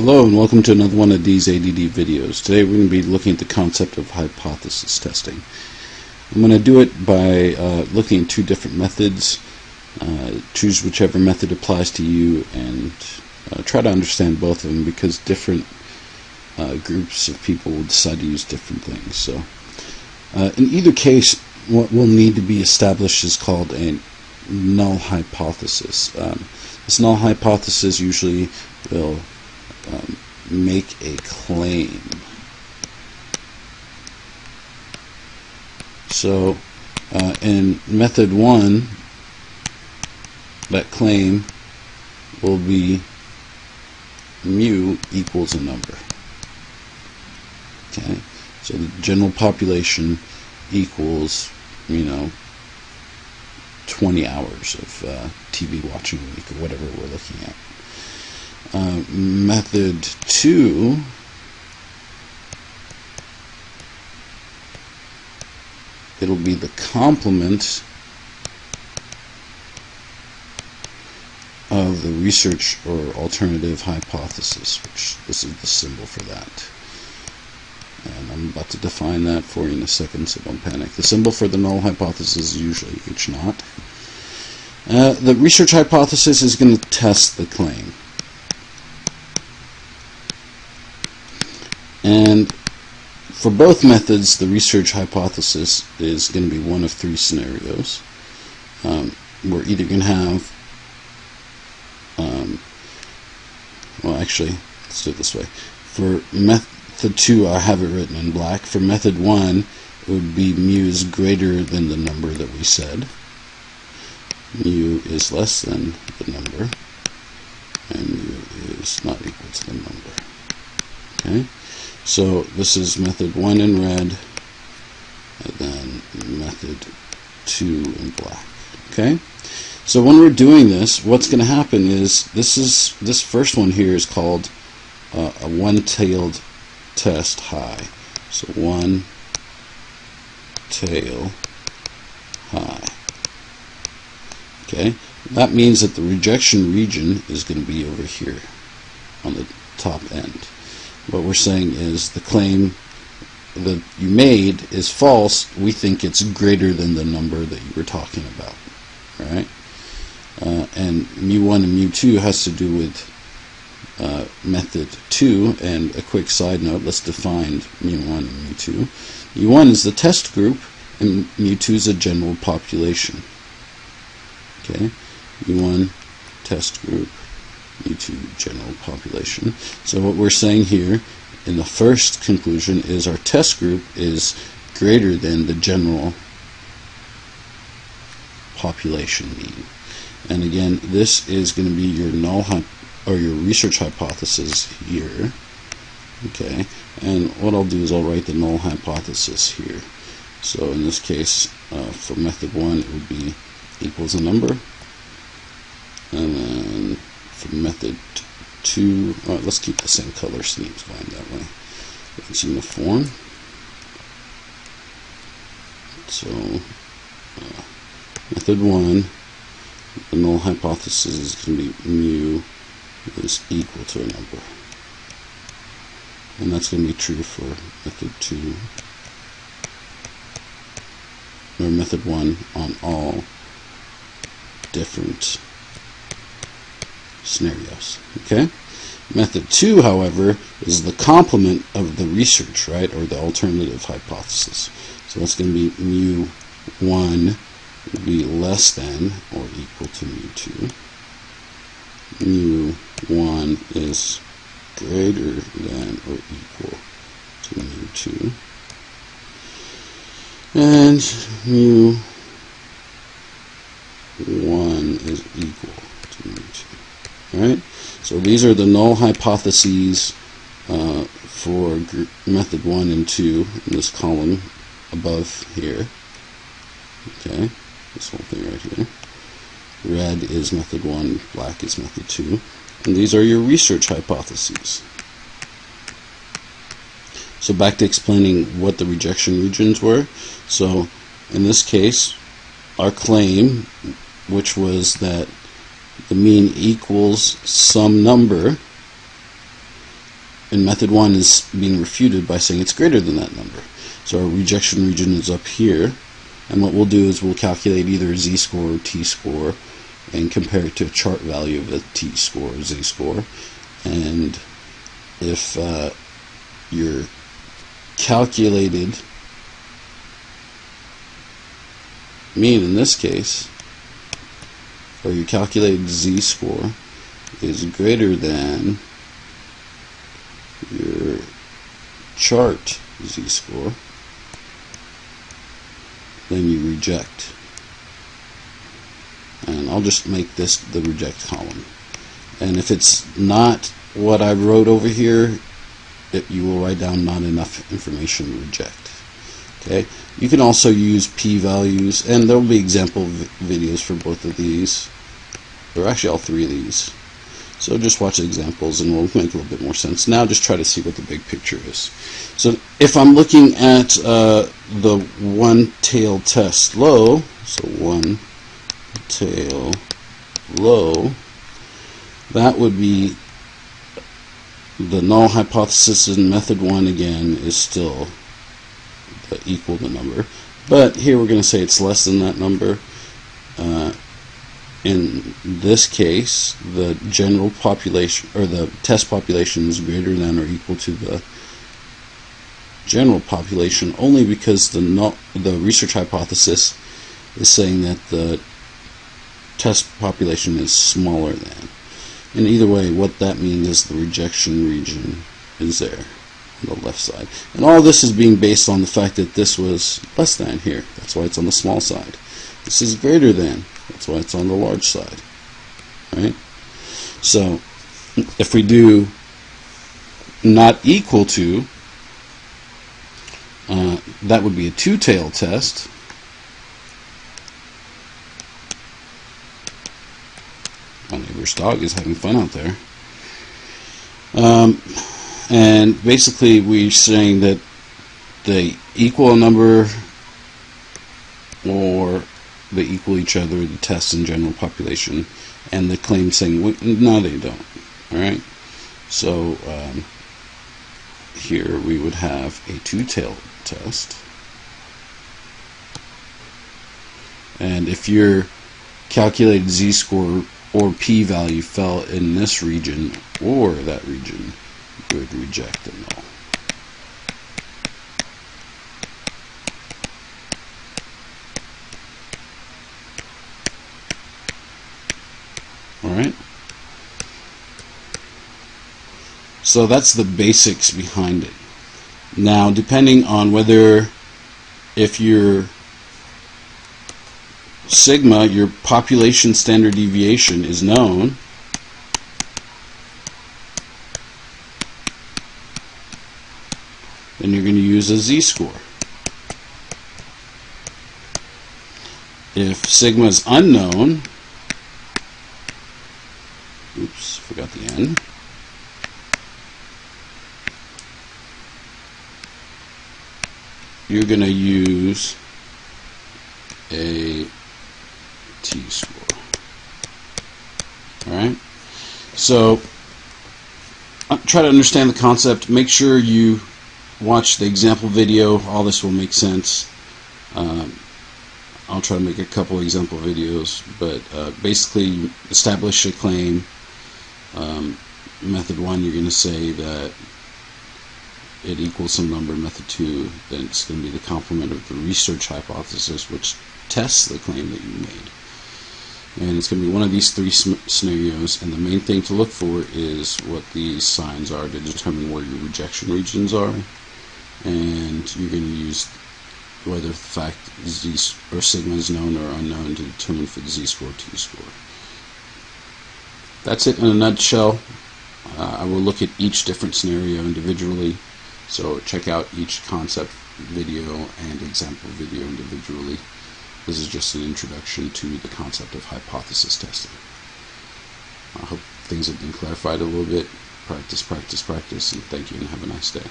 Hello and welcome to another one of these ADD videos. Today we're going to be looking at the concept of hypothesis testing. I'm going to do it by looking at two different methods. Choose whichever method applies to you and try to understand both of them, because different groups of people will decide to use different things. So in either case, what will need to be established is called a null hypothesis. This null hypothesis usually will make a claim. So in method 1, that claim will be mu equals a number. Okay, so the general population equals, 20 hours of TV watching a week, or whatever we're looking at. Method 2 it'll be the complement of the research or alternative hypothesis, which this is the symbol for that. And I'm about to define that for you in a second, so don't panic. The symbol for the null hypothesis is usually H0. The research hypothesis is going to test the claim. And for both methods, the research hypothesis is going to be one of three scenarios. We're either going to have, well, actually, let's do it this way. For method 2, I have it written in black. For method 1, it would be mu is greater than the number that we said. Mu is less than the number, and mu is not equal to the number. Okay? So this is method 1 in red, and then method 2 in black. Okay? So when we're doing this, what's going to happen is this first one here is called a one-tailed test high. So one tail high. Okay? That means that the rejection region is going to be over here on the top end. What we're saying is the claim that you made is false. We think it's greater than the number that you were talking about. Right? And mu1 and mu2 has to do with method 2. And a quick side note, let's define mu1 and mu2. mu1 is the test group, and mu2 is a general population. Okay? mu1 test group, mu2 general population. So what we're saying here in the first conclusion is our test group is greater than the general population mean. And again, this is going to be your null or your research hypothesis here. Okay, and what I'll do is I'll write the null hypothesis here. So in this case, for method 1, it would be equals a number, and then for method 2, let's keep the same color schemes going that way. It's uniform. So method 1, the null hypothesis is going to be mu is equal to a number, and that's going to be true for method 2 or method 1 on all different scenarios. Okay? Method 2, however, is the complement of the research, right, or the alternative hypothesis. So that's going to be mu1 will be less than or equal to mu2. mu1 is greater than or equal to mu2. And mu1 is equal to mu2. Alright, so these are the null hypotheses for method 1 and 2 in this column above here. Okay, this whole thing right here. Red is method 1, black is method 2. And these are your research hypotheses. So back to explaining what the rejection regions were. So in this case, our claim, which was that the mean equals some number, and method 1 is being refuted by saying it's greater than that number. So our rejection region is up here, and what we'll do is we'll calculate either z-score or t-score and compare it to a chart value of the t-score or z-score. And if your calculated mean in this case, or your calculated z-score is greater than your chart z-score, then you reject. And I'll just make this the reject column. And if it's not what I wrote over here, you will write down not enough information to reject. Okay. You can also use p-values, and there will be example videos for both of these, or actually all three of these. So just watch the examples and we'll make a little bit more sense. Now just try to see what the big picture is. So if I'm looking at the one-tailed test low, so one-tail low, that would be the null hypothesis in method 1 again is still equal the number, but here we're going to say it's less than that number. In this case, the general population, or the test population, is greater than or equal to the general population only because the research hypothesis is saying that the test population is smaller than. And either way, what that means is the rejection region is there on the left side. And all this is being based on the fact that this was less than here. That's why it's on the small side. This is greater than. That's why it's on the large side. Right? So, if we do not equal to, that would be a two-tailed test. My neighbor's dog is having fun out there. And basically we're saying that they equal a number or they equal each other, the test and general population, and the claim saying, no, they don't. Alright? So here we would have a two-tailed test. And if your calculated z-score or p-value fell in this region or that region, you would reject the null. Alright? So that's the basics behind it. Now, depending on whether, if your sigma, your population standard deviation, is known, then you're going to use a z-score. If sigma is unknown, oops, forgot the n, you're going to use a t-score. Alright? So, try to understand the concept. Make sure you watch the example video. All this will make sense. I'll try to make a couple example videos, but basically you establish a claim. Method 1, you're going to say that it equals some number. Method 2, then it's going to be the complement of the research hypothesis, which tests the claim that you made. And it's going to be one of these three scenarios, and the main thing to look for is what these signs are to determine where your rejection regions are. And you're going to use whether the fact z or sigma is known or unknown to determine for the z-score or t-score. That's it in a nutshell. I will look at each different scenario individually, so check out each concept video and example video individually. This is just an introduction to the concept of hypothesis testing. I hope things have been clarified a little bit. Practice, practice, practice, and thank you and have a nice day.